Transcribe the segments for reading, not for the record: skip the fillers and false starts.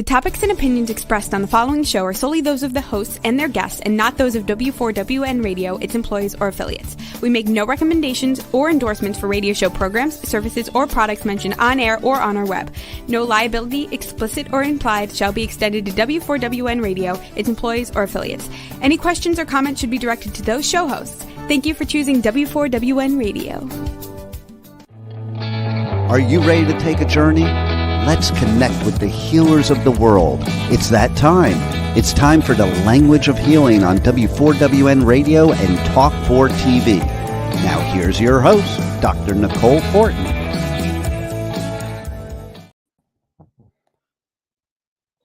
topics and opinions expressed on the following show are solely those of the hosts and their guests and not those of W4WN Radio, its employees, or affiliates. We make no recommendations or endorsements for radio show programs, services, or products mentioned on air or on our web. No liability, explicit or implied, shall be extended to W4WN Radio, its employees, or affiliates. Any questions or comments should be directed to those show hosts. Thank you for choosing W4WN Radio. Are you ready to take a journey? Let's connect with the healers of the world. It's that time. It's time for the Language of Healing on W4WN Radio and Talk 4 TV. Now here's your host, Dr. Nicole Fortin.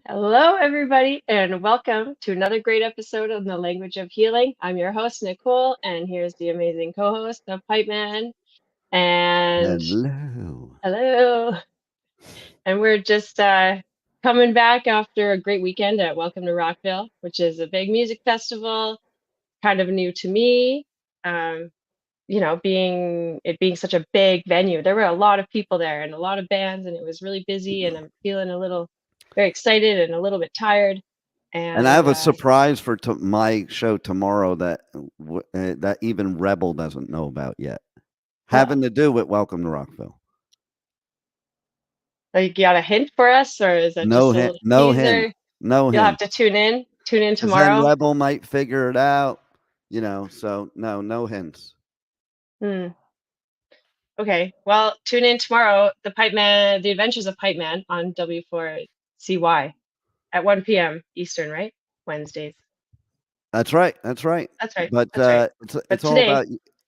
Hello, everybody, and welcome to another great episode of the Language of Healing. I'm your host, Nicole, and here's the amazing co-host, the Pipe Man. And hello. And we're just coming back after a great weekend at Welcome to Rockville, which is a big music festival, kind of new to me. Being such a big venue, there were a lot of people there and a lot of bands, and it was really busy. And I'm feeling very excited and a little bit tired. And I have a surprise for my show tomorrow that even Rebel doesn't know about yet, having to do with Welcome to Rockville. You got a hint for us, or is that no just hint? No hint. hint. You'll have to tune in tomorrow. Then Rebel might figure it out, So no hints. Okay, well, tune in tomorrow. The Adventures of Pipe Man on W4CY at 1 p.m. Eastern, right? Wednesdays. That's right. But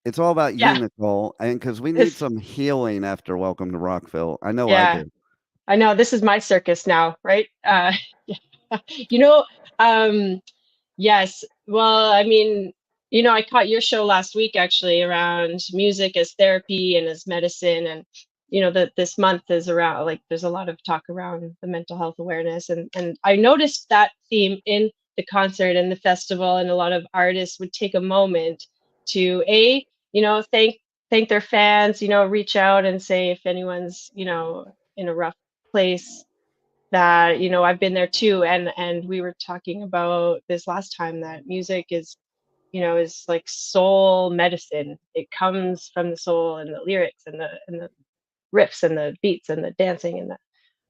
it's all about you, Nicole, and because we need some healing after Welcome to Rockville. I know I do. I know this is my circus now, right? Yes. Well, I caught your show last week actually around music as therapy and as medicine, and this month is around there's a lot of talk around the mental health awareness, and I noticed that theme in the concert and the festival, and a lot of artists would take a moment to thank their fans, reach out and say if anyone's in a rough place that I've been there too, and we were talking about this last time that music is like soul medicine. It comes from the soul, and the lyrics and the riffs and the beats and the dancing, and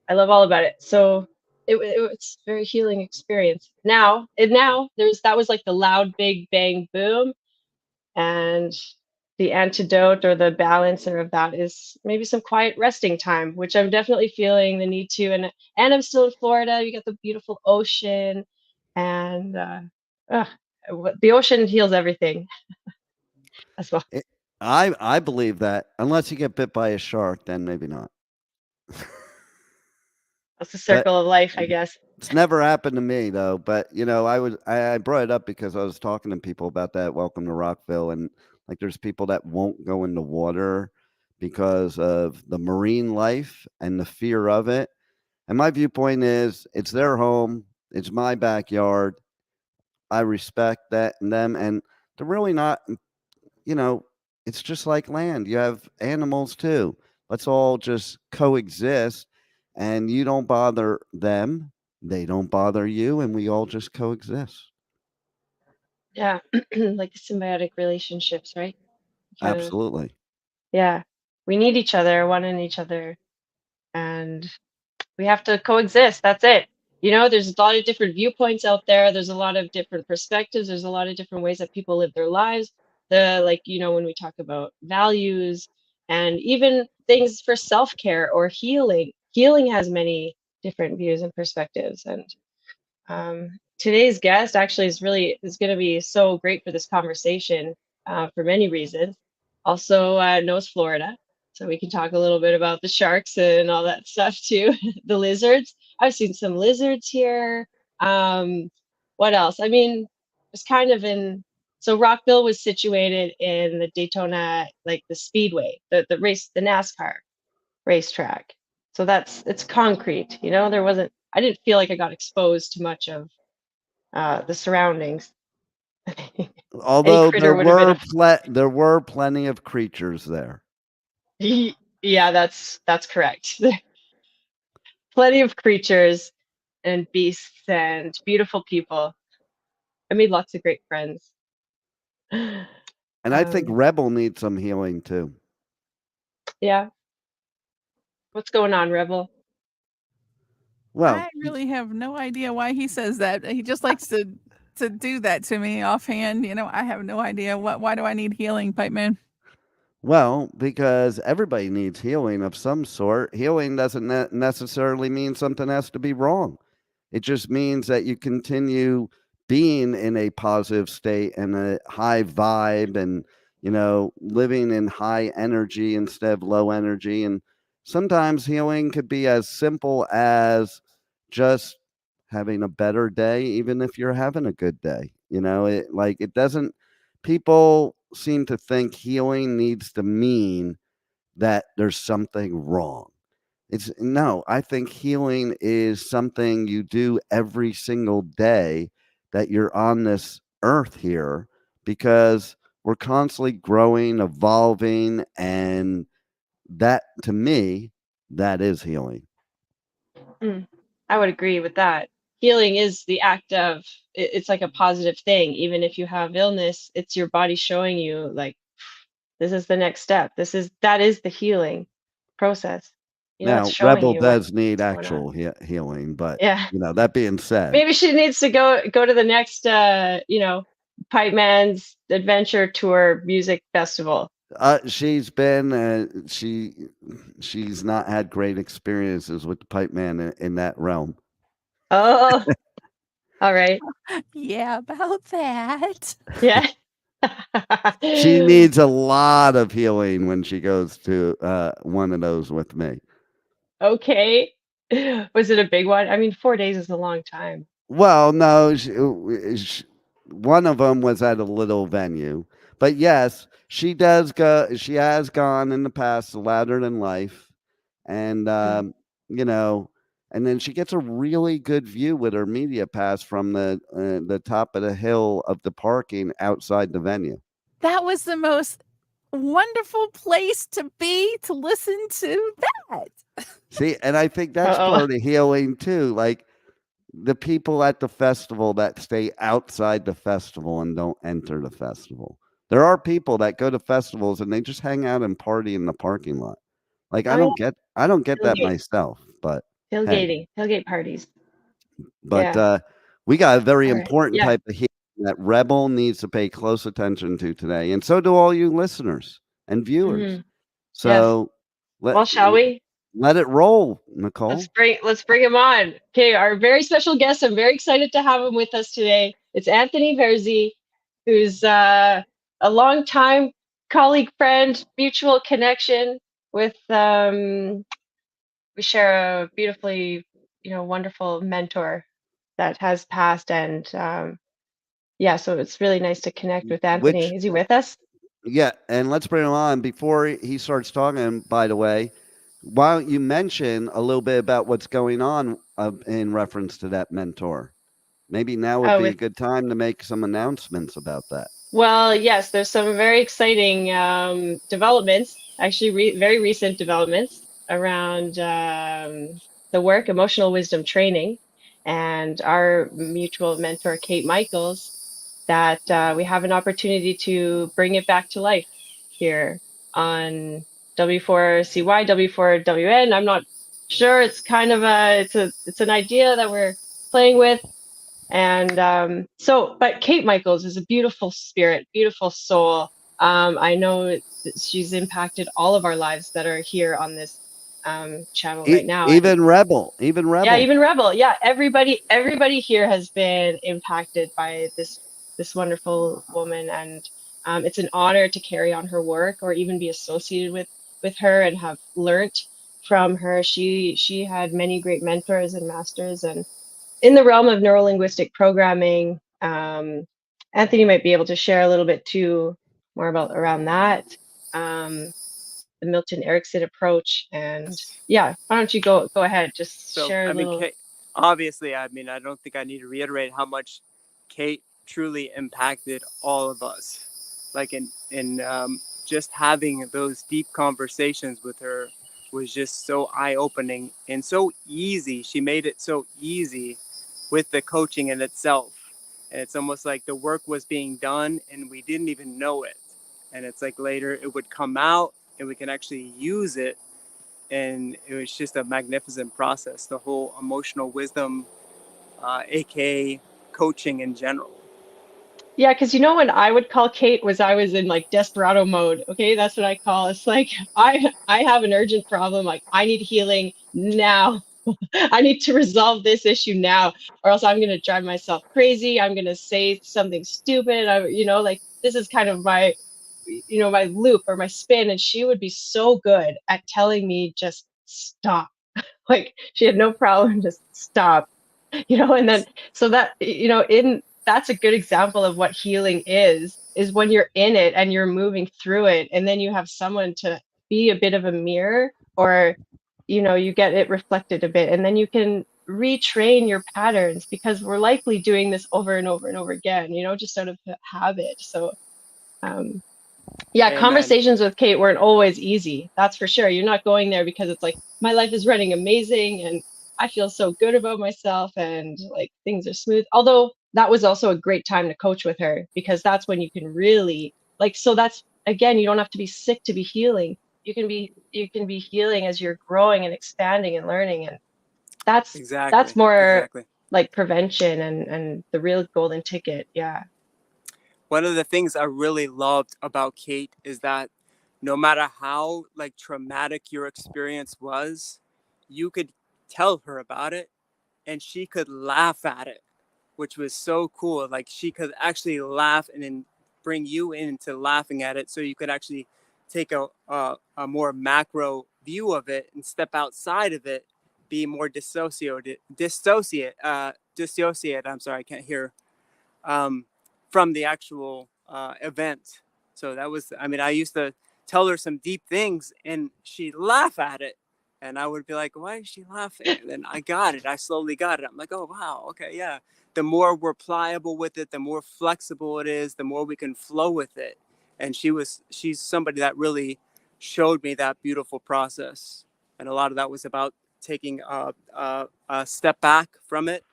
I love all about it. So it's a very healing experience. Now that was like the loud big bang boom, and the antidote or the balancer of that is maybe some quiet resting time, which I'm definitely feeling the need to. And I'm still in Florida. You got the beautiful ocean, and the ocean heals everything as well. I believe that, unless you get bit by a shark, then maybe not. That's the circle of life, I guess. It's never happened to me though. But I brought it up because I was talking to people about that Welcome to Rockville, and there's people that won't go in the water because of the marine life and the fear of it. And my viewpoint is, it's their home, it's my backyard. I respect that in them, and they're really not. It's just like land. You have animals too. Let's all just coexist, and you don't bother them, they don't bother you, and we all just coexist. Yeah, like symbiotic relationships, right? Absolutely. Yeah, we need each other, one in each other, and we have to coexist. That's it. There's a lot of different viewpoints out there. There's a lot of different perspectives. There's a lot of different ways that people live their lives. When we talk about values and even things for self-care or healing has many different views and perspectives. And today's guest actually is going to be so great for this conversation for many reasons. Also knows Florida, so we can talk a little bit about the sharks and all that stuff too. The lizards. I've seen some lizards here. What else? It's kind of so Rockville was situated in the Daytona, the speedway, the race, the NASCAR racetrack. So it's concrete, I didn't feel like I got exposed to much of the surroundings. Although there were plenty of creatures there. Yeah, that's correct. Plenty of creatures. and beasts and beautiful people. I made lots of great friends. And I think Um, Rebel needs some healing too. yeah. What's going on, Rebel? Well, I really have no idea why he says that. He just likes to do that to me offhand. I have no idea why do I need healing, Pipe Man? well, because everybody needs healing of some sort. Healing doesn't necessarily mean something has to be wrong. It just means that you continue being in a positive state and a high vibe and, living in high energy instead of low energy. And sometimes healing could be as simple as just having a better day, even if you're having a good day. It doesn't, people seem to think healing needs to mean that there's something wrong. It's no, I think healing is something you do every single day that you're on this earth here because we're constantly growing, evolving, and that to me, that is healing. Mm, I would agree with that. Healing is the act of it's like a positive thing. Even if you have illness, it's your body showing you like this is the next step. That is the healing process. It's Now, showing Rebel you does need what's going on. actual healing, but Yeah. that being said, Maybe she needs to go to the next Pipe Man's Adventure Tour music festival. she's been she's not had great experiences with the pipe man in that realm. Oh, all right. Yeah, about that. Yeah. She needs a lot of healing when she goes to one of those with me. Okay. Was it a big one? I mean, 4 days is a long time. Well, no, one of them was at a little venue, but yes, she does go. She has gone in the past to Louder Than Life, and Mm. you know, and then she gets a really good view with her media pass from the top of the hill of the parking outside the venue. That was the most wonderful place to be to listen to that. See, and I think that's Uh-oh. part of healing too. Like the people at the festival that stay outside the festival and don't enter the festival. There are people that go to festivals and they just hang out and party in the parking lot. Like Oh, yeah. I don't get that Tailgate. myself, but hey, Tailgating. Tailgate parties. but Yeah. we got a very All right. important Yeah. type of healing that Rebel needs to pay close attention to today, and so do all you listeners and viewers. Hmm. Yes. So let Well, shall we? let it roll, Nicole. Let's bring him on. Okay, our very special guest. I'm very excited to have him with us today. It's Anthony Verzi, who's a longtime colleague, friend, mutual connection with we share a beautifully, wonderful mentor that has passed and yeah, so it's really nice to connect with Which Anthony. Is he with us? Yeah, and let's bring him on. Before he starts talking, by the way, why don't you mention a little bit about what's going on in reference to that mentor? Maybe now would Oh, be a with good time to make some announcements about that. Well, yes, there's some very exciting developments, actually very recent developments around the work, emotional wisdom training, and our mutual mentor, Kate Michaels, that we have an opportunity to bring it back to life here on W4CY, W4WN. I'm not sure. It's kind of it's an idea that we're playing with. And but Kate Michaels is a beautiful spirit, beautiful soul. I know that she's impacted all of our lives that are here on this channel right now. And Even yeah, Rebel. even Rebel. Yeah, everybody here has been impacted by this wonderful woman, and it's an honor to carry on her work or even be associated with her and have learnt from her. She had many great mentors and masters, and in the realm of neurolinguistic programming, Anthony might be able to share a little bit too more about around that, the Milton Erickson approach, and yeah, why don't you go ahead, just So, share a I mean, little. Kate, obviously, I mean, I don't think I need to reiterate how much Kate truly impacted all of us. Like in just having those deep conversations with her was just so eye-opening and so easy. She made it so easy with the coaching in itself. And it's almost like the work was being done and we didn't even know it. And it's like later it would come out and we can actually use it. And it was just a magnificent process, the whole emotional wisdom, aka coaching in general. Yeah, because you know when I would call Kate was I was in like desperado mode. Okay, that's what I call. It's like I have an urgent problem. Like I need healing now. I need to resolve this issue now, or else I'm gonna drive myself crazy. I'm gonna say something stupid. Like this is kind of my, my loop or my spin. And she would be so good at telling me just stop. Like she had no problem just stop. And then so that in that's a good example of what healing is when you're in it and you're moving through it, and then you have someone to be a bit of a mirror, or you get it reflected a bit, and then you can retrain your patterns, because we're likely doing this over and over and over again, just out of habit. So um yeah, Amen. conversations with Kate weren't always easy. That's for sure. You're not going there because it's like my life is running amazing and I feel so good about myself and like things are smooth. Although that was also a great time to coach with her, because that's when you can really so that's again, you don't have to be sick to be healing. You can be healing as you're growing and expanding and learning, and that's more Exactly. like prevention and the real golden ticket. Yeah. One of the things I really loved about Kate is that no matter how like traumatic your experience was, you could tell her about it and she could laugh at it, which was so cool. Like she could actually laugh and then bring you into laughing at it, so you could actually take a more macro view of it and step outside of it, be more dissociate. I'm sorry, I can't hear. From the actual event. So that was, I mean, I used to tell her some deep things and she'd laugh at it. And I would be like, why is she laughing? And then I got it. I slowly got it. I'm like, oh, wow. Okay. Yeah. The more we're pliable with it, the more flexible it is, the more we can flow with it. And she's somebody that really showed me that beautiful process. And a lot of that was about taking a step back from it,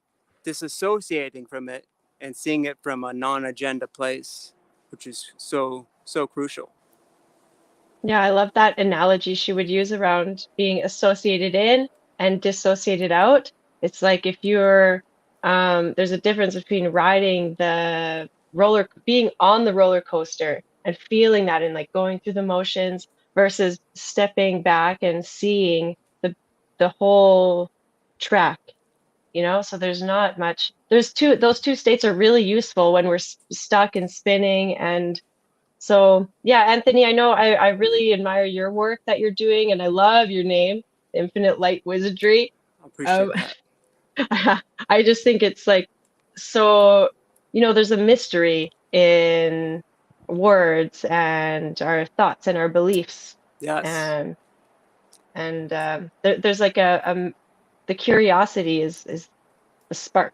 disassociating from it, and seeing it from a non-agenda place, which is so crucial. Yeah, I love that analogy she would use around being associated in and dissociated out. It's like if there's a difference between being on the roller coaster and feeling that and like going through the motions, versus stepping back and seeing the whole track. So there's not much. Those two states are really useful when we're stuck and spinning. And so, yeah, Anthony, I know I really admire your work that you're doing, and I love your name, Infinite Light Wizardry. I appreciate Um, that. I just think it's like, so, there's a mystery in words and our thoughts and our beliefs. Yes. And there's like the curiosity is the spark,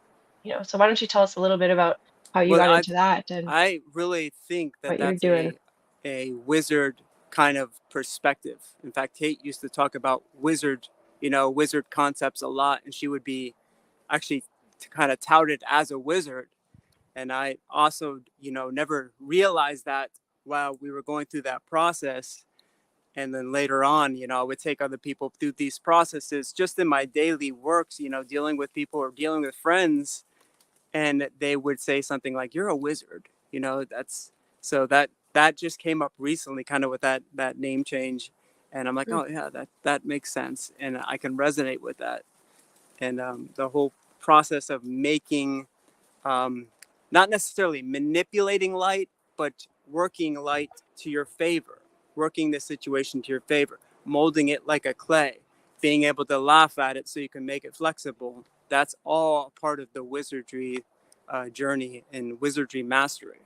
So why don't you tell us a little bit about how you Well, got into that and I really think that what you're that's doing? a wizard kind of perspective. In fact, Kate used to talk about wizard concepts a lot, and she would be actually kind of touted as a wizard. And I also, never realized that while we were going through that process. And then later on, I would take other people through these processes just in my daily works, dealing with people or dealing with friends. And they would say something like, "You're a wizard." That's so that just came up recently, kind of with that name change. And I'm like, oh yeah, that makes sense. And I can resonate with that. And the whole process of making, not necessarily manipulating light, but working light to your favor, working the situation to your favor, molding it like a clay, being able to laugh at it so you can make it flexible. That's all part of the wizardry journey and wizardry mastery.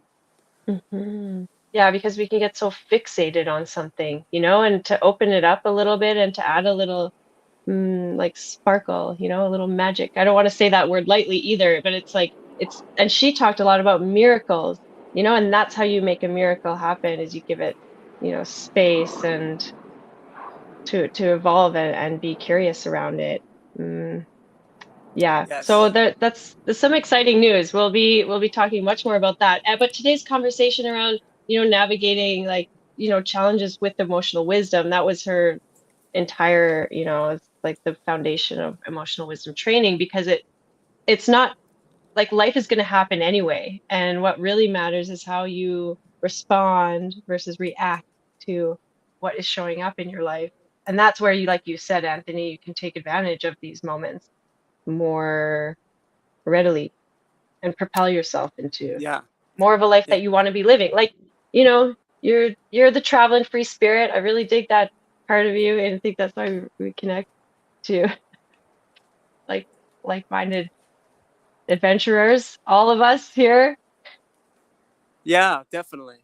Hmm. Yeah, because we can get so fixated on something, and to open it up a little bit and to add a little like sparkle, a little magic. I don't want to say that word lightly either, but it's like and she talked a lot about miracles, and that's how you make a miracle happen, is you give it, space and to evolve and be curious around it. Mm, yeah. So Yes. that's some exciting news. We'll be talking much more about that. But today's conversation around, navigating, like, challenges with emotional wisdom, that was her entire, it's like the foundation of emotional wisdom training, because it's not like life is going to happen anyway, and what really matters is how you respond versus react to what is showing up in your life. And that's where, you, like you said, Anthony, you can take advantage of these moments more readily and propel yourself into Yeah. more of a life Yeah. that you want to be living. Like, you're the traveling free spirit. I really dig that part of you, and I think that's why we connect to, like, like-minded adventurers, all of us here. Yeah, definitely.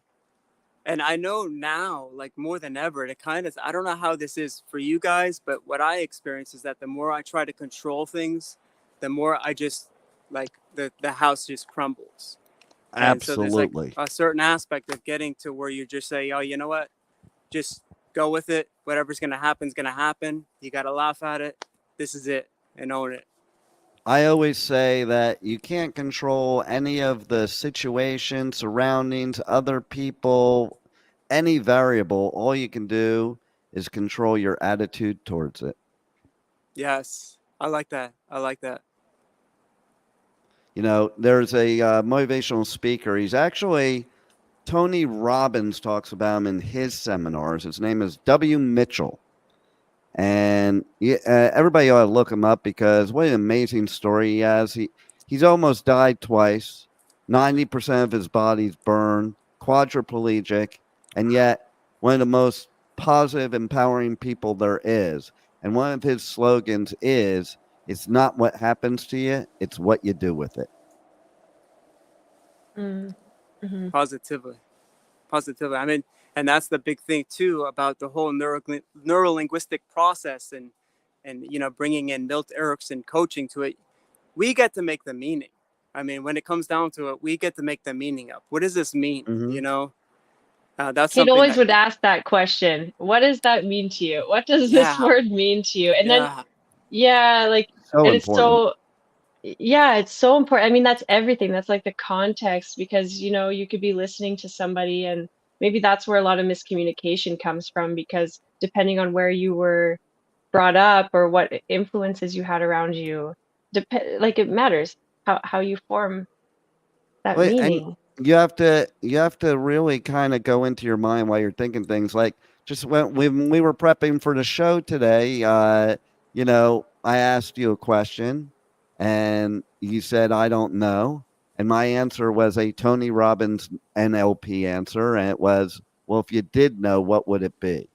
And I know now, like more than ever, it kind of, I don't know how this is for you guys, but what I experience is that the more I try to control things, the more I just, like, the house just crumbles. And so there's like Absolutely. a certain aspect of getting to where you just say, oh, you know what? Just go with it. Whatever's going to happen is going to happen. You got to laugh at it. This is it, and own it. I always say that you can't control any of the situation, surroundings, other people, any variable. All you can do is control your attitude towards it. Yes. I like that. I like that. You know, there's a motivational speaker. He's actually, Tony Robbins talks about him in his seminars. His name is W. Mitchell. And everybody ought to look him up because what an amazing story he has. He's almost died twice. 90% of his body's burned, quadriplegic, and yet one of the most positive, empowering people there is. And one of his slogans is, "It's not what happens to you, it's what you do with it." Mm-hmm. Positively. Positively. I mean, and that's the big thing too about the whole neuro-linguistic process, and bringing in Milt Erickson coaching to it. We get to make the meaning. I mean, when it comes down to it, we get to make the meaning up. What does this mean? Mm-hmm. That's Kate something always that, would ask that question. What does that mean to you? What does this yeah, word mean to you? And then, yeah, yeah, like, So and it's important. so, yeah, it's so important. I mean, that's everything. That's like the context, because, you could be listening to somebody, and maybe that's where a lot of miscommunication comes from, because depending on where you were brought up or what influences you had around you, like, it matters how you form that Well, and meaning. you have to really kind of go into your mind while you're thinking things like just when we were prepping for the show today, I asked you a question and you said I don't know, and my answer was a Tony Robbins NLP answer, and it was, well, if you did know, what would it be?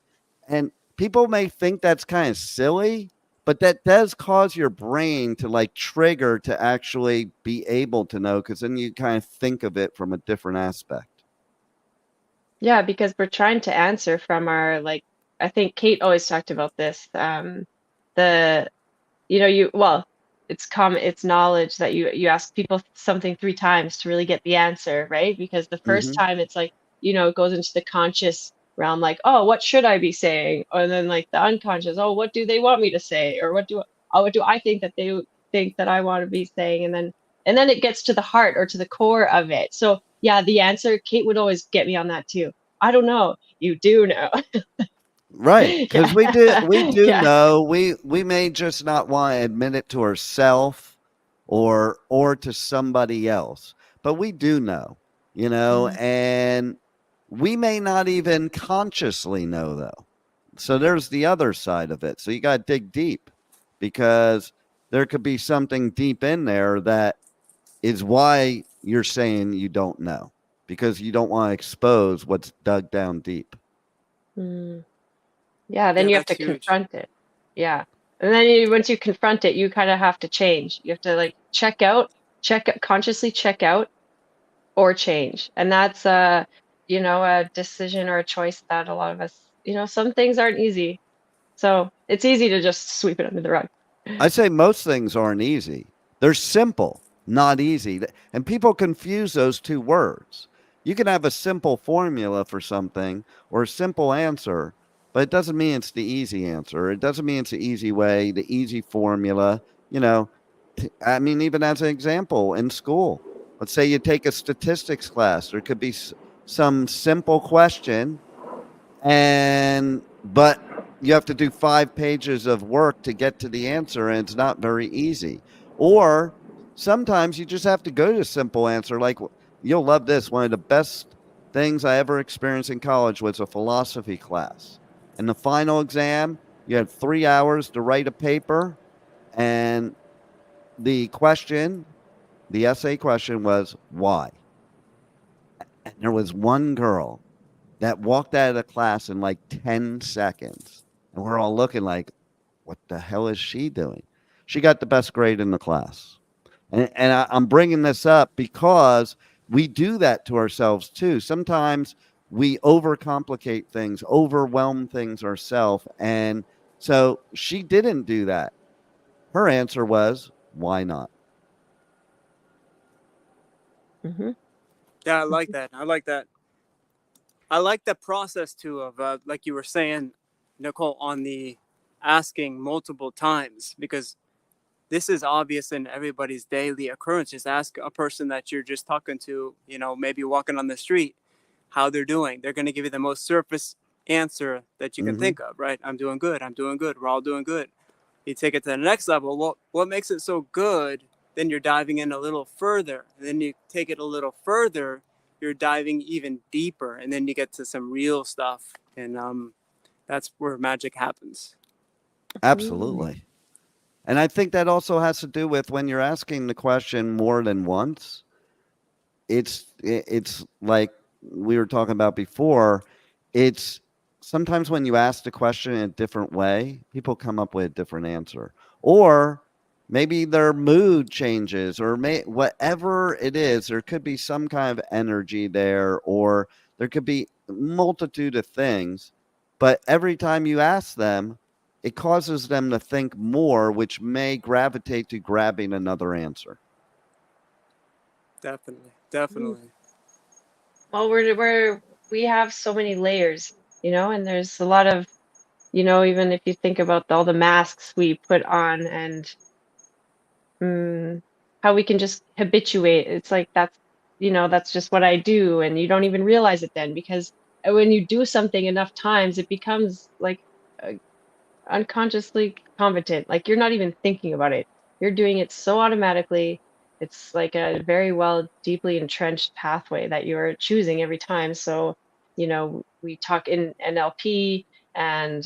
And people may think that's kind of silly, but that does cause your brain to like trigger to actually be able to know, because then you kind of think of it from a different aspect. Yeah, because we're trying to answer from our, like, I think Kate always talked about this. The well, it's knowledge that you ask people something 3 times to really get the answer, right? Because the first Hmm. time it's like, it goes into the conscious realm, like, oh, what should I be saying? And then, like, the unconscious, oh, what do they want me to say? Or what do I think that they think that I want to be saying? And then it gets to the heart or to the core of it. So yeah, the answer, Kate would always get me on that too. I don't know. You do know. Right, because Yeah. we do Yeah. know, we may just not want to admit it to ourselves or to somebody else, but we do know, Mm. and we may not even consciously know though. So there's the other side of it. So you got to dig deep, because there could be something deep in there that is why you're saying you don't know, because you don't want to expose what's dug down deep. Mm. Yeah, then yeah, you have that's to huge. confront it. Yeah. And then once you confront it, you kind of have to change. You have to, like, consciously check out or change. And that's a decision or a choice that a lot of us, some things aren't easy. So it's easy to just sweep it under the rug. I say most things aren't easy. They're simple, not easy. And people confuse those two words. You can have a simple formula for something or a simple answer, but it doesn't mean it's the easy answer. It doesn't mean it's the easy way, the easy formula. You know, I mean, even as an example, in school, let's say you take a statistics class, there could be some simple question, but you have to do 5 pages of work to get to the answer, and it's not very easy. Or sometimes you just have to go to a simple answer. Like, you'll love this. One of the best things I ever experienced in college was a philosophy class. In the final exam, you had 3 hours to write a paper, and the question, the essay question was why? And there was one girl that walked out of the class in like 10 seconds. And we're all looking like, what the hell is she doing? She got the best grade in the class. I'm bringing this up because we do that to ourselves too. Sometimes we overcomplicate things, overwhelm things ourselves. And so she didn't do that. Her answer was, why not? Mm-hmm. Yeah, I like that. I like that. I like the process too of like you were saying, Nicole, on the asking multiple times, because this is obvious in everybody's daily occurrence. Just ask a person that you're just talking to, you know, maybe walking on the street, how they're doing. They're going to give you the most surface answer that you can think of, right? I'm doing good. I'm doing good. We're all doing good. You take it to the next level. What makes it so good? Then you're diving in a little further. And then you take it a little further. You're diving even deeper, and then you get to some real stuff, and that's where magic happens. Absolutely. And I think that also has to do with when you're asking the question more than once. It's like we were talking about before. It's sometimes when you ask the question in a different way, people come up with a different answer, or maybe their mood changes, or whatever it is. There could be some kind of energy there, or there could be a multitude of things. But every time you ask them, it causes them to think more, which may gravitate to grabbing another answer. Definitely. Well, we have so many layers, you know, and there's a lot of, you know, even if you think about all the masks we put on and how we can just habituate. It's like that's, you know, that's just what I do, and you don't even realize it then, because when you do something enough times, it becomes like unconsciously competent. Like you're not even thinking about it. You're doing it so automatically. It's like a very well, deeply entrenched pathway that you're choosing every time. So, you know, we talk in NLP and,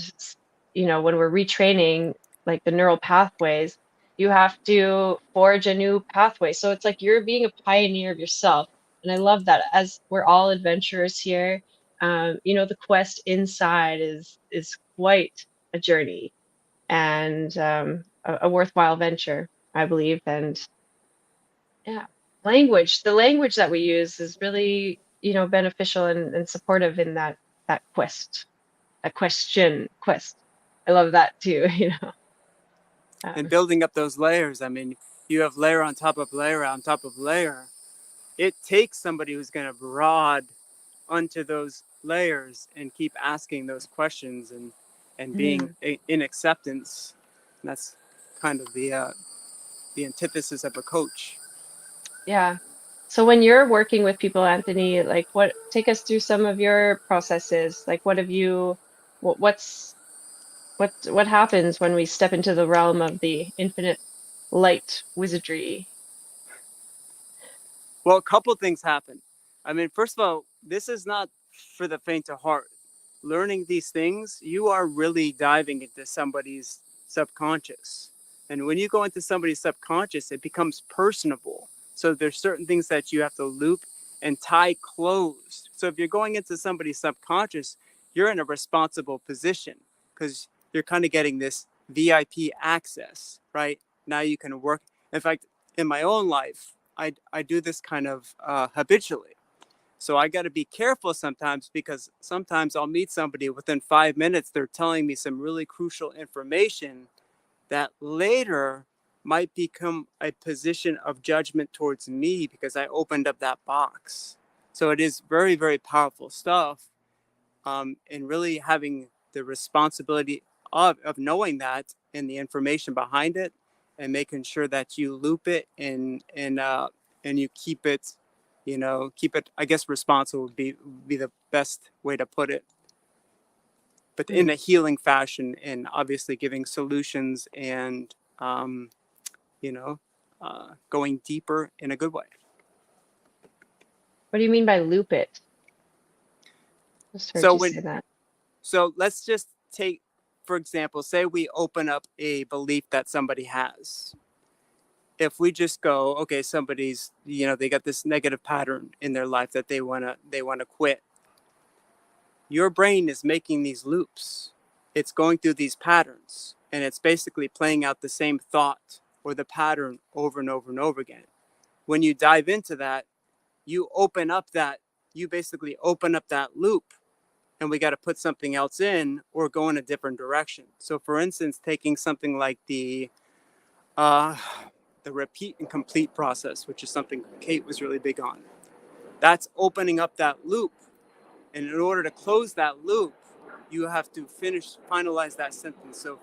you know, when we're retraining like the neural pathways, you have to forge a new pathway. So it's like you're being a pioneer of yourself. And I love that, as we're all adventurers here. You know, the quest inside is quite a journey, and a worthwhile venture, I believe. And yeah, the language that we use is really, you know, beneficial and supportive in that quest, that quest. I love that too. You know, And building up those layers. I mean, you have layer on top of layer on top of layer. It takes somebody who's going to broad onto those layers and keep asking those questions and being in acceptance. And that's kind of the antithesis of a coach. yeah. So when you're working with people, Anthony, like take us through some of your processes. Like what have you, what happens when we step into the realm of the infinite light wizardry? Well, a couple things happen. I mean, first of all, this is not for the faint of heart. Learning these things, you are really diving into somebody's subconscious. And when you go into somebody's subconscious, it becomes personable. So there's certain things that you have to loop and tie closed. So if you're going into somebody's subconscious, you're in a responsible position because you're kind of getting this VIP access, right? Now you can work. In fact, in my own life, I do this kind of habitually. So I got to be careful sometimes, because sometimes I'll meet somebody within 5 minutes. They're telling me some really crucial information that later might become a position of judgment towards me because I opened up that box. So it is very, very powerful stuff. And really having the responsibility of knowing that and the information behind it, and making sure that you loop it and you keep it, I guess responsible would be the best way to put it, but in a healing fashion, and obviously giving solutions and you know going deeper in a good way. What do you mean by loop it? Just heard you say that. So let's just take, for example, say we open up a belief that somebody has. If we just go, okay, somebody's, they got this negative pattern in their life that they wanna quit. Your brain is making these loops. It's going through these patterns, and it's basically playing out the same thought or the pattern over and over and over again. When you dive into that, you basically open up that loop, and we got to put something else in or go in a different direction. So for instance, taking something like the repeat and complete process, which is something Kate was really big on. That's opening up that loop. And in order to close that loop, you have to finalize that sentence. So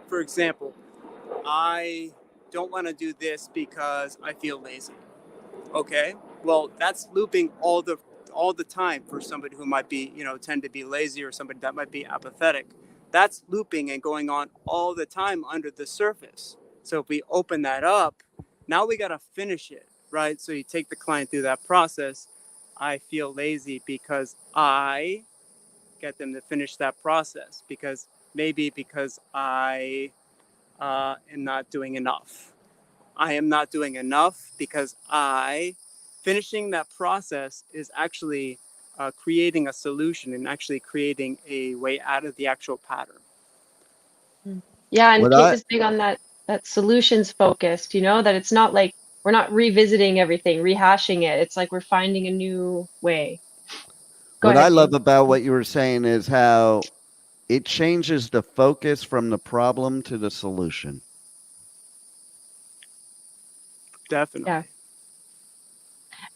for example, I don't want to do this because I feel lazy. Okay, well, that's looping all the time for somebody who might be, tend to be lazy, or somebody that might be apathetic. That's looping and going on all the time under the surface. So if we open that up, now we got to finish it, right? So you take the client through that process. I feel lazy because I get them to finish that process, because I am not doing enough. I am not doing enough because finishing that process is actually creating a solution and actually creating a way out of the actual pattern. Yeah, and Kate was big on that solutions focused, that it's not like we're not revisiting everything, rehashing it. It's like we're finding a new way. Go What ahead, I love Kate. about what you were saying is how it changes the focus from the problem to the solution. Definitely. Yeah.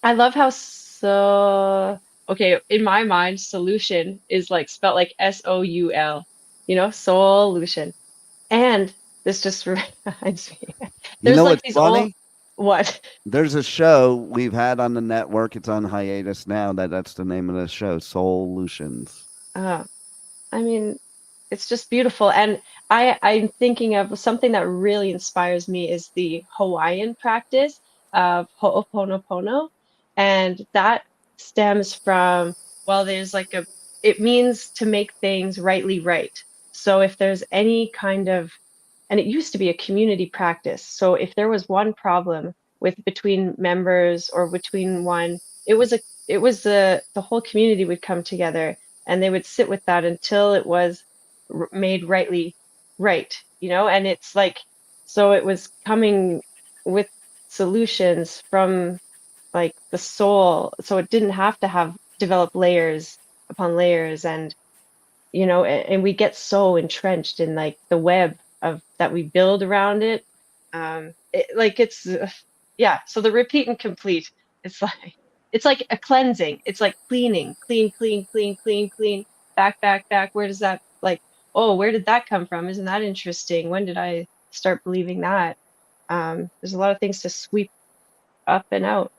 I love how okay, in my mind, solution is like spelled like SOUL, solution. And this just reminds me. You There's know like what's these old funny? what? There's a show we've had on the network. It's on hiatus now. That's the name of the show, Solutions. I mean, it's just beautiful. And I'm thinking of something that really inspires me is the Hawaiian practice of Ho'oponopono. And that stems from, well, it means to make things rightly right. So if there's any kind of, and it used to be a community practice. So if there was one problem between members or between one, the whole community would come together and they would sit with that until it was made rightly right, and it's like, so it was coming with solutions from like the soul, so it didn't have to have developed layers upon layers, and and we get so entrenched in like the web of that we build around it, like it's yeah, so the repeat and complete, it's like a cleansing, it's like cleaning, clean, back, where does that, like, oh, where did that come from? Isn't that interesting? When did I start believing that? There's a lot of things to sweep up and out.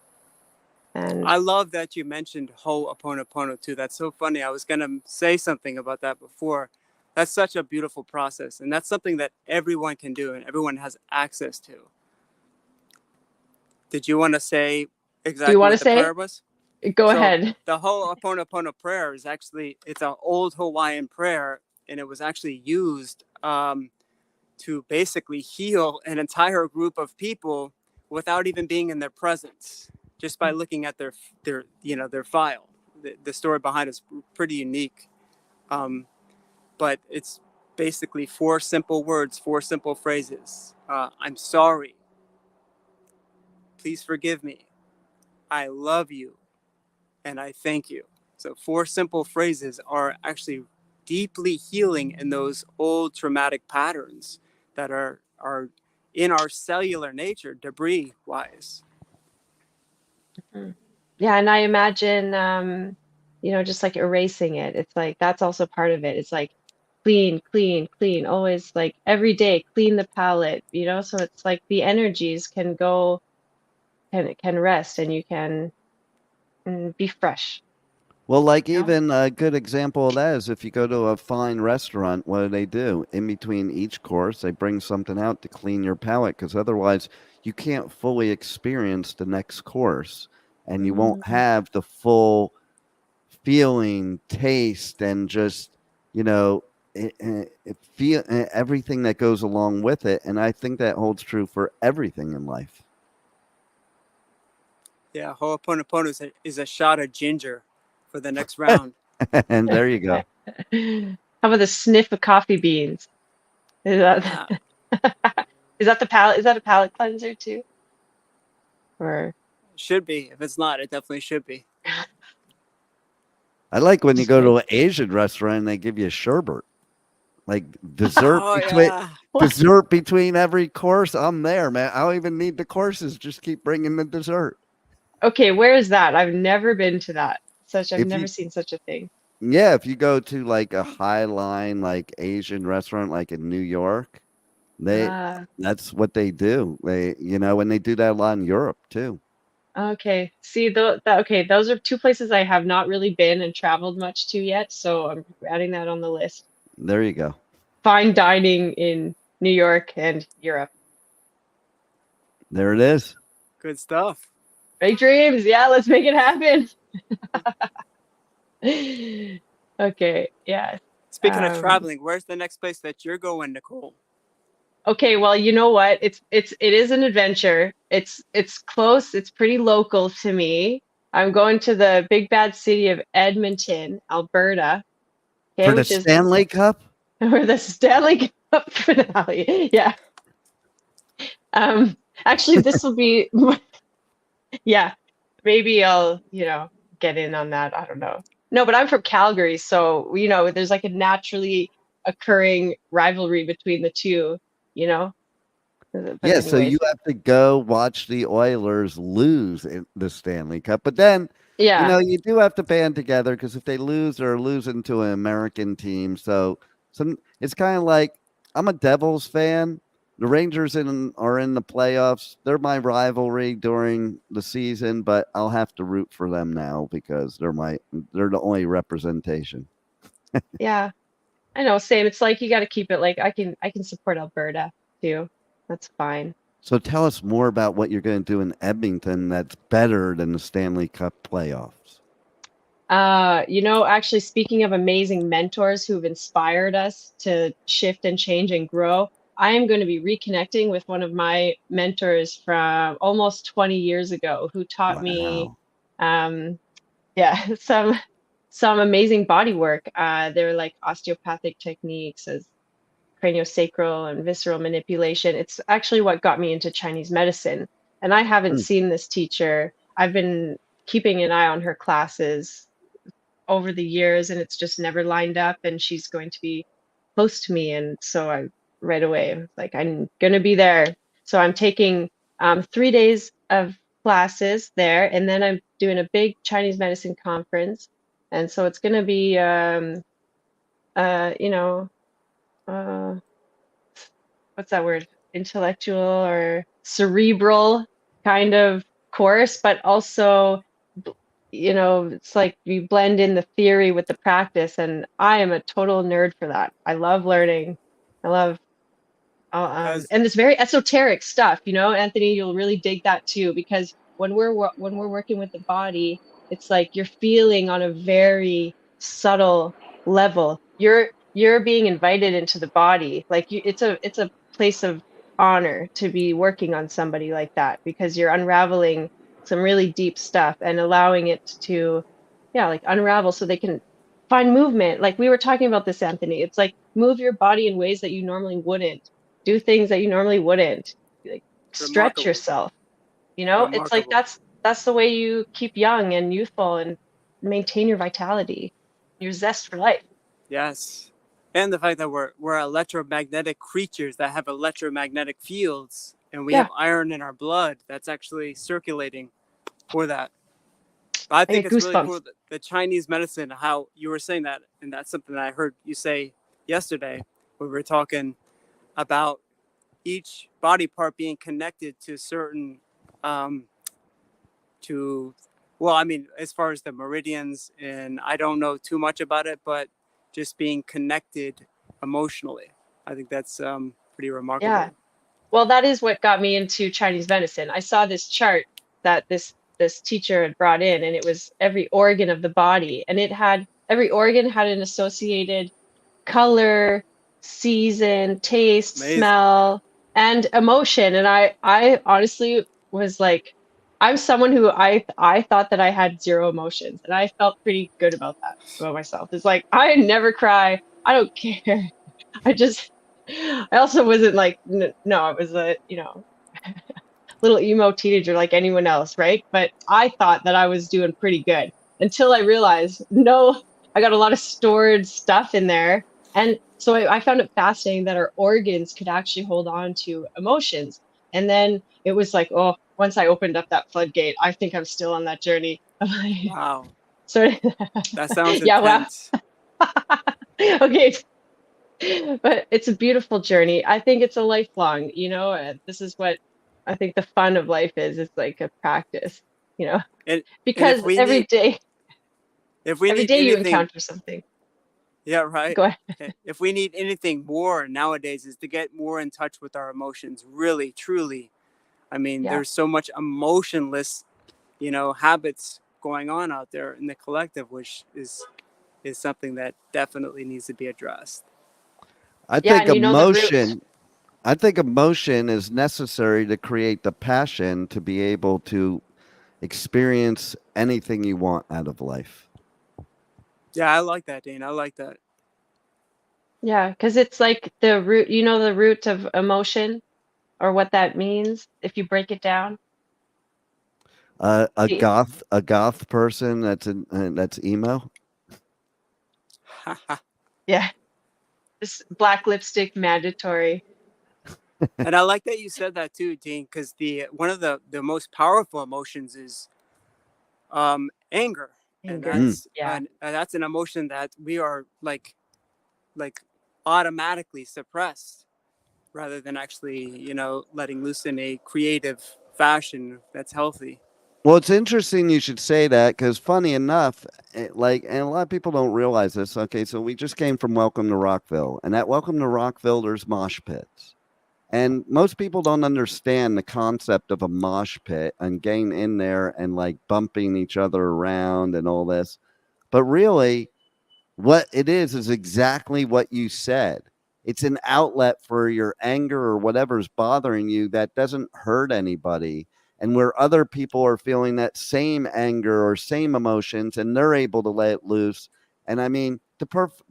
And I love that you mentioned Ho'oponopono too. That's so funny. I was going to say something about that before. That's such a beautiful process, and that's something that everyone can do and everyone has access to. Did you want to say exactly do you want what to the say? prayer was? Go ahead. The Ho'oponopono prayer is actually, it's an old Hawaiian prayer, and it was actually used to basically heal an entire group of people without even being in their presence, just by looking at their file. The story behind it is pretty unique, but it's basically 4 simple words, 4 simple phrases. I'm sorry. Please forgive me. I love you, and I thank you. So 4 simple phrases are actually deeply healing in those old traumatic patterns that are in our cellular nature, debris wise. Yeah, and I imagine just like erasing it. It's like that's also part of it. It's like clean, clean, clean, always like every day, clean the palette, so it's like the energies can go and can rest and you can be fresh. Well, like Yeah. even a good example of that is if you go to a fine restaurant, what do? In between each course, they bring something out to clean your palate because otherwise you can't fully experience the next course and you won't have the full feeling, taste, and just, feel everything that goes along with it. And I think that holds true for everything in life. Yeah, Ho'oponopono is a shot of ginger for the next round. And there you go. How about the sniff of coffee beans? Is that is that the palate? Is that a palate cleanser too? Or should be. If it's not, it definitely should be. I like when you go to an Asian restaurant and they give you sherbet, like dessert dessert between every course. I'm there, man. I don't even need the courses. Just keep bringing the dessert. Okay, where is that? I've never been to that. I've never seen such a thing. Yeah, if you go to like a high line, like Asian restaurant, like in New York, that's what they do. And they do that a lot in Europe too. Okay. See, okay, those are two places I have not really been and traveled much to yet, so I'm adding that on the list. There you go. Fine dining in New York and Europe. There it is. Good stuff. Big dreams. Yeah, let's make it happen. Okay, yeah. Speaking of traveling, where's the next place that you're going, Nicole? Okay, well, you know what? It is an adventure. It's close. It's pretty local to me. I'm going to the big bad city of Edmonton, Alberta. Okay, for the Stanley Cup? For the Stanley Cup finale. Yeah. Actually, this will be yeah. Maybe I'll, get in on that. I don't know. No, but I'm from Calgary, so there's like a naturally occurring rivalry between the two. Yeah, so you have to go watch the Oilers lose in the Stanley Cup. But then, you do have to band together because if they lose, they're losing to an American team. So it's kind of like I'm a Devils fan. The Rangers are in the playoffs. They're my rivalry during the season, but I'll have to root for them now because they're the only representation. Yeah, I know. Same. It's like you got to keep it like I can support Alberta too. That's fine. So tell us more about what you're going to do in Edmonton that's better than the Stanley Cup playoffs. Actually, speaking of amazing mentors who've inspired us to shift and change and grow, I am going to be reconnecting with one of my mentors from almost 20 years ago who taught me, some amazing body work. They're like osteopathic techniques as craniosacral and visceral manipulation. It's actually what got me into Chinese medicine. And I haven't seen this teacher. I've been keeping an eye on her classes over the years, and it's just never lined up. And she's going to be close to me. And so I right away was like, I'm going to be there. So I'm taking 3 days of classes there. And then I'm doing a big Chinese medicine conference. And so it's going to be, what's that word? Intellectual or cerebral kind of course, but also, it's like you blend in the theory with the practice. And I am a total nerd for that. I love learning. I love, and this very esoteric stuff, Anthony, you'll really dig that too, because when we're working with the body, it's like you're feeling on a very subtle level. You're being invited into the body. Like it's a place of honor to be working on somebody like that, because you're unraveling some really deep stuff and allowing it to, like unravel so they can find movement. Like we were talking about this, Anthony. It's like move your body in ways that you normally wouldn't. Do things that you normally wouldn't. Like stretch yourself. It's like that's the way you keep young and youthful and maintain your vitality, your zest for life. Yes. And the fact that we're electromagnetic creatures that have electromagnetic fields, and we have iron in our blood that's actually circulating for that. I I think get it's really goosebumps. cool that the Chinese medicine, how you were saying that, and that's something that I heard you say yesterday when we were talking about each body part being connected to certain, um, to, well, I mean, as far as the meridians, and I don't know too much about it, but just being connected emotionally. I think that's pretty Yeah. remarkable. Well, that is what got me into Chinese medicine. I saw this chart that this teacher had brought in, and it was every organ of the body, and it had every organ had an associated color, season, taste, Amazing. smell, and emotion. And I honestly was like, I'm someone who I thought that I had zero emotions, and I felt pretty good about that about myself. It's like I never cry. I don't care. I just I also wasn't like no, I was a, little emo teenager like anyone else, right? But I thought that I was doing pretty good until I realized, no, I got a lot of stored stuff in there. And so I found it fascinating that our organs could actually hold on to emotions. And then it was like, oh, once I opened up that floodgate, I think I'm still on that journey. Wow. Sort of, That sounds yeah, wow. intense. Okay, but it's a beautiful journey. I think it's a lifelong, this is what I think the fun of life is. It's like a practice, you know, And and because if we every need day you anything, encounter something. yeah, right. Go ahead. If we need anything more nowadays is to get more in touch with our emotions, really, truly. I mean, Yeah. there's so much emotionless, habits going on out there in the collective, which is something that definitely needs to be addressed. I Yeah. think And the root. emotion I think emotion is necessary to create the passion to be able to experience anything you want out of life. Yeah, I like that, Dane. I like that. Yeah. Because it's like the root, the root of emotion or what that means if you break it down. A Y- goth person that's emo. Yeah. This black lipstick mandatory. And I like that you said that too, Dean, because the one of the most powerful emotions is anger, and Anger. Mm. Yeah. that's an emotion that we are like automatically suppressed rather than actually letting loose in a creative fashion that's healthy. Well, it's interesting you should say that because, funny enough, and a lot of people don't realize this. Okay, so we just came from Welcome to Rockville, and at Welcome to Rockville, there's mosh pits. And most people don't understand the concept of a mosh pit and getting in there and like bumping each other around and all this. But really, what it is exactly what you said. It's an outlet for your anger or whatever's bothering you that doesn't hurt anybody. And where other people are feeling that same anger or same emotions and they're able to let it loose. And I mean, to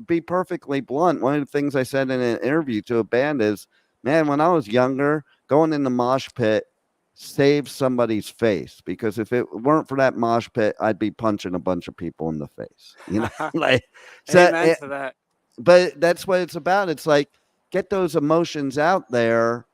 be perfectly blunt, one of the things I said in an interview to a band is, man, when I was younger, going in the mosh pit saved somebody's face because if it weren't for that mosh pit, I'd be punching a bunch of people in the face. Like so. Amen to that. But that's what it's about. It's like get those emotions out there,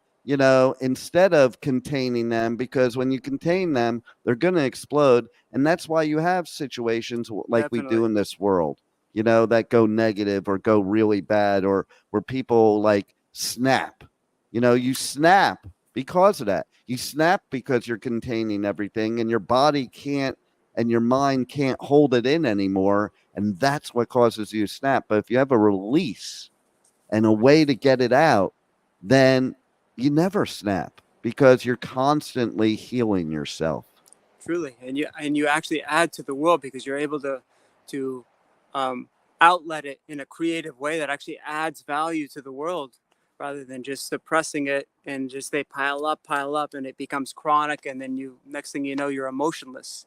instead of containing them, because when you contain them, they're going to explode. And that's why you have situations like we do Definitely. in this world, that go negative or go really bad or where people like snap. You snap because of that. You snap because you're containing everything and your body can't and your mind can't hold it in anymore. And that's what causes you to snap. But if you have a release and a way to get it out, then you never snap because you're constantly healing yourself. Truly, and you actually add to the world because you're able to um, outlet it in a creative way that actually adds value to the world rather than just suppressing it and just they pile up and it becomes chronic and then you next thing you know you're emotionless.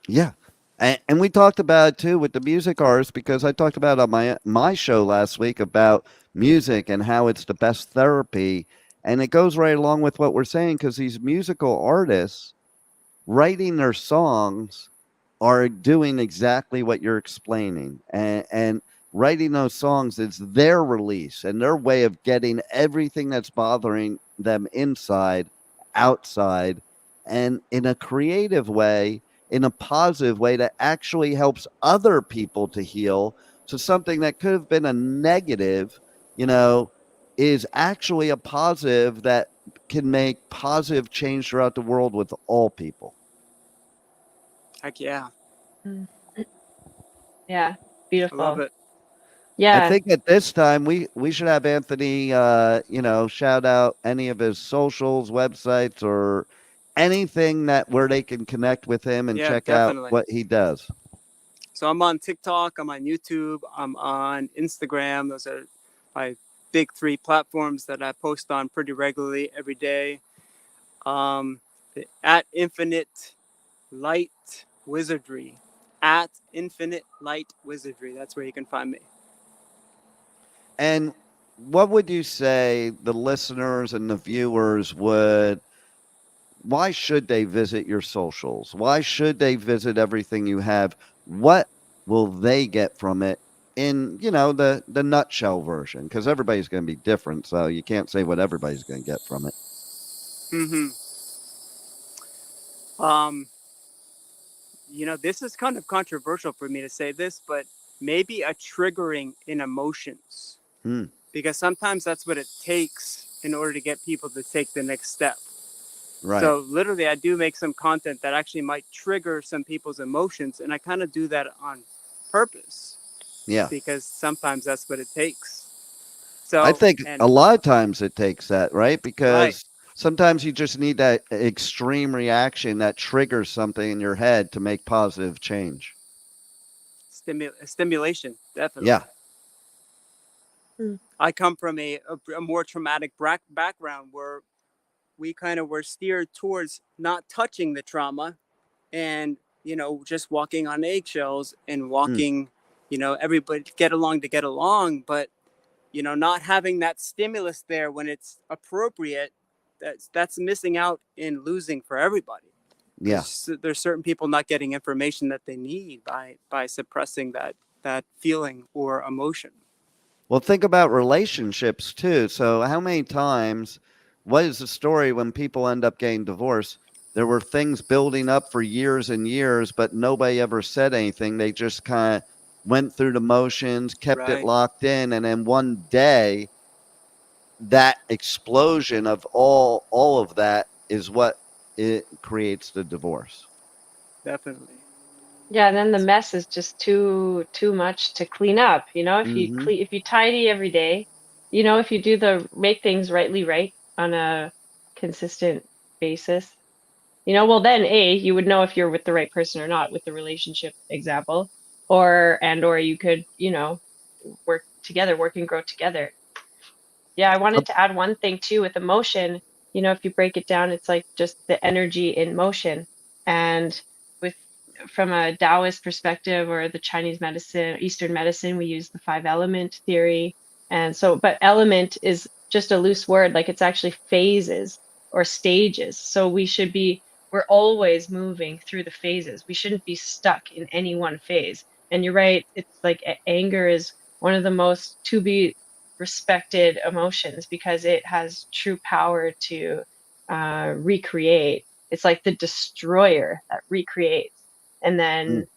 Yeah. And we talked about it too with the music artists because I talked about on my show last week about music and how it's the best therapy. And it goes right along with what we're saying because these musical artists writing their songs are doing exactly what you're explaining. And writing those songs is their release and their way of getting everything that's bothering them inside, outside, and in a creative way. in a positive way that actually helps other people to heal. So something that could have been a negative, you know, is actually a positive that can make positive change throughout the world with all people. Heck yeah. Mm. Yeah, I beautiful. love it. I Yeah. think at this time we should have Anthony, shout out any of his socials, websites, or anything that where they can connect with him and Yeah, check out definitely. what he does. So I'm on TikTok, I'm on YouTube, I'm on Instagram. Those are my big three platforms that I post on pretty regularly every day. Um, at Infinite Light Wizardry. At Infinite Light Wizardry. That's where you can find me. And what would you say the listeners and the viewers would? Why should they visit your socials? Why should they visit everything you have? What will they get from it in, the nutshell version? Because everybody's going to be different, so you can't say what everybody's going to get from it. Mm-hmm. Um, this is kind of controversial for me to say this, but maybe a triggering in emotions. Hmm. Because sometimes that's what it takes in order to get people to take the next step. Right. So literally, I do make some content that actually might trigger some people's emotions, and I kind of do that on purpose. Yeah. Because sometimes that's what it takes. I So, think and a lot of times it takes that, right? right, Because sometimes you just need that extreme reaction that triggers something in your head to make positive change. stimulation, definitely. Yeah. Mm. I come from a more traumatic background where we kind of were steered towards not touching the trauma and, just walking on eggshells and Hmm. walking, everybody get along to get along. But, not having that stimulus there when it's appropriate, that's missing out in losing for everybody. Yeah. Because there's certain people not getting information that they need by suppressing that feeling or emotion. Well, think about relationships too. So, how many times, what is the story when people end up getting divorced? There were things building up for years and years, but nobody ever said anything. They just kind of went through the motions, kept it Right. locked in, and then one day, that explosion of all of that is what it creates the divorce. Definitely. Yeah, and then the mess is just too much to clean up. Hmm. If you tidy every day, if you do the make things rightly right on a consistent basis, well then you would know if you're with the right person or not with the relationship example, or you could, work and grow together. Yeah, I wanted to add one thing too with emotion. If you break it down, it's like just the energy in motion. And with from a Taoist perspective or the Chinese medicine, Eastern medicine, we use the five element theory. And so, but element is just a loose word, like it's actually phases or stages. So we're always moving through the phases. We shouldn't be stuck in any one phase. And you're right, it's like anger is one of the most to be respected emotions because it has true power to recreate. It's like the destroyer that recreates, and then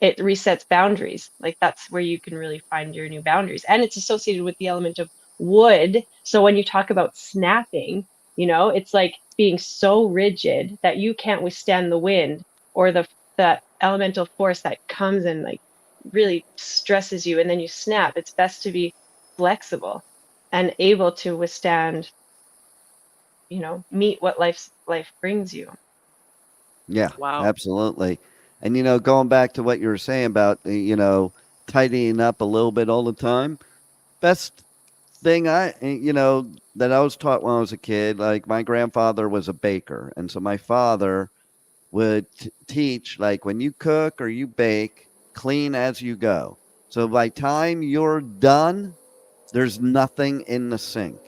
it resets boundaries. Like that's where you can really find your new boundaries, and it's associated with the element of wood. So when you talk about snapping, it's like being so rigid that you can't withstand the wind or that elemental force that comes and like really stresses you, and then you snap. It's best to be flexible and able to withstand, meet what life brings you. Yeah, Wow. absolutely. And going back to what you were saying about tidying up a little bit all the time, best thing that I was taught when I was a kid, like my grandfather was a baker, and so my father would teach, like, when you cook or you bake, clean as you go. So by time you're done, there's nothing in the sink.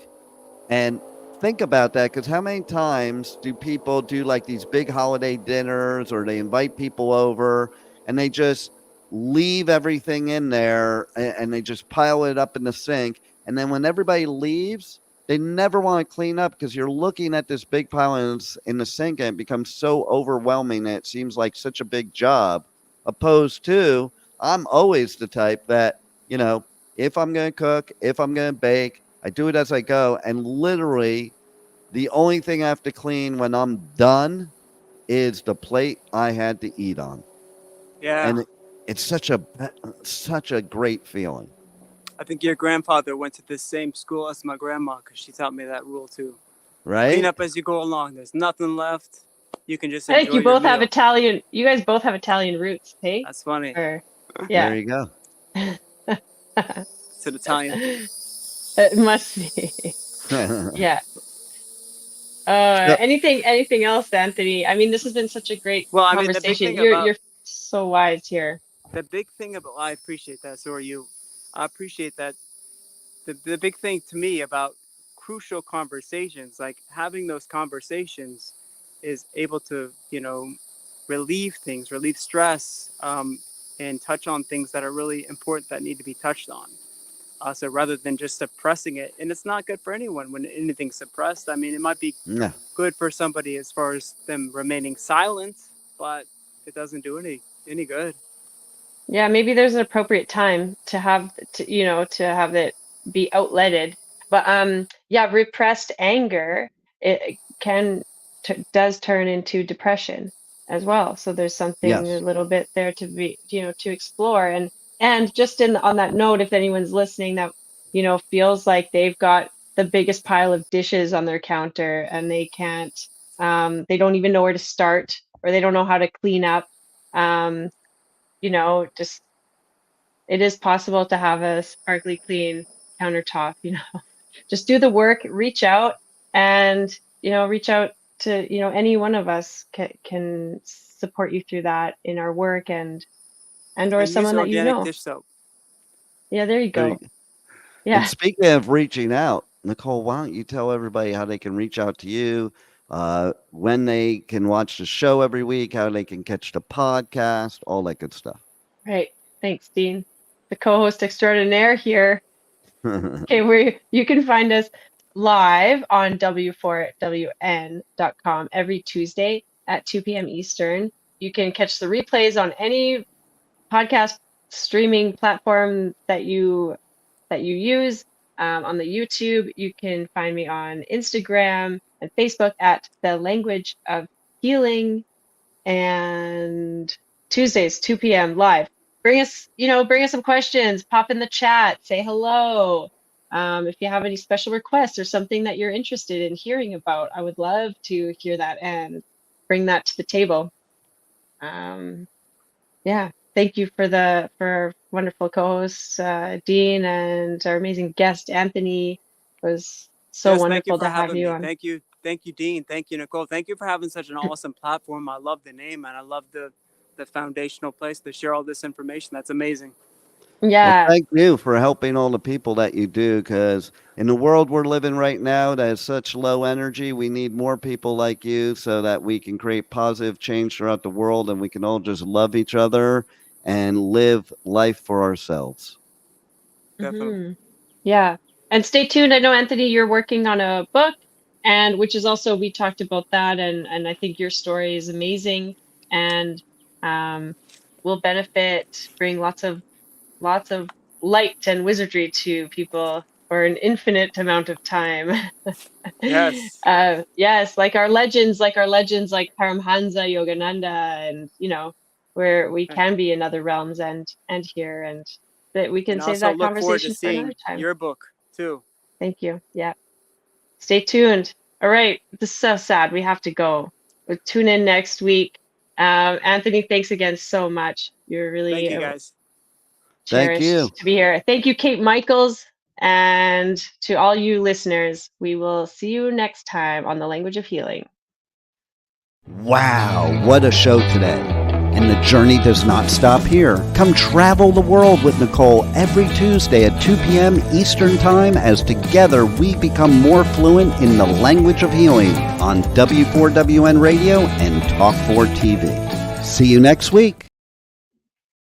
And think about that, because how many times do people do like these big holiday dinners or they invite people over and they just leave everything in there and they just pile it up in the sink. And then when everybody leaves, they never want to clean up because you're looking at this big pile in the sink and it becomes so overwhelming that it seems like such a big job. Opposed to, I'm always the type that, if I'm going to cook, if I'm going to bake, I do it as I go. And literally, the only thing I have to clean when I'm done is the plate I had to eat on. Yeah. And it's such a great feeling. I think your grandfather went to the same school as my grandma because she taught me that rule too. Right? Clean up as you go along. There's nothing left. You can just I enjoy think you your both have meal. Italian. You guys both have Italian roots, hey? That's funny. Or, There yeah. you go. It's an Italian thing. It must be. Yeah. Anything else, Anthony? I mean, this has been such a great Well, I mean, the big conversation. thing about You're so wise here. the big thing about, I appreciate that. So are you. I appreciate that. The big thing to me about crucial conversations, like having those conversations, is able to, relieve things, relieve stress, and touch on things that are really important that need to be touched on. So rather than just suppressing it, and it's not good for anyone when anything's suppressed. I mean, it might be No. good for somebody as far as them remaining silent, but it doesn't do any good. Yeah, maybe there's an appropriate time to have it be outletted. But yeah, repressed anger does turn into depression as well. So there's something a Yes. little bit there to be to explore. And just on that note, if anyone's listening that feels like they've got the biggest pile of dishes on their counter and they can't, they don't even know where to start, or they don't know how to clean up. Just, it is possible to have a sparkly clean countertop. Just do the work, reach out, and reach out to any one of us can support you through that in our work and or And someone use that you organic know. dish soap. Yeah, there you There go. you- Yeah. And speaking of reaching out, Nicole, why don't you tell everybody how they can reach out to you, when they can watch the show every week, how they can catch the podcast, all that good stuff. Right. Thanks, Dean. The co-host extraordinaire here. Okay, you can find us live on w4wn.com every Tuesday at 2 p.m. Eastern. You can catch the replays on any podcast streaming platform that you use. On the YouTube, you can find me on Instagram and Facebook at The Language of Healing, and Tuesdays 2 p.m. live. Bring us some questions, pop in the chat, say hello. If you have any special requests or something that you're interested in hearing about, I would love to hear that and bring that to the table. Yeah, thank you for our wonderful co-hosts, Dean, and our amazing guest, Anthony. It was so Yes, wonderful thank you for to have having you me. on. Thank you, Dean. Thank you, Nicole. Thank you for having such an awesome platform. I love the name, and I love the foundational place to share all this information. That's amazing. Yeah. Well, thank you for helping all the people that you do, because in the world we're living right now that is such low energy, we need more people like you so that we can create positive change throughout the world and we can all just love each other and live life for ourselves. Definitely. Yeah. And stay tuned. I know, Anthony, you're working on a book, and which is also, we talked about that, and I think your story is amazing and will bring lots of light and wizardry to people for an infinite amount of time. Yes. Yes, like our legends like Paramhansa, Yogananda, and where we can be in other realms and here, and that we can And save also that look forward to conversation for another seeing time. your book too. Thank you. Yeah. Stay tuned. All right. This is so sad. We have to go. We'll tune in next week. Anthony, thanks again so much. You're really Thank you, guys. Thank you. cherished to be here. Thank you, Kate Michaels. And to all you listeners, we will see you next time on The Language of Healing. Wow, what a show today. And the journey does not stop here. Come travel the world with Nicole every Tuesday at 2 p.m. Eastern Time as together we become more fluent in the language of healing on W4WN Radio and Talk4 TV. See you next week.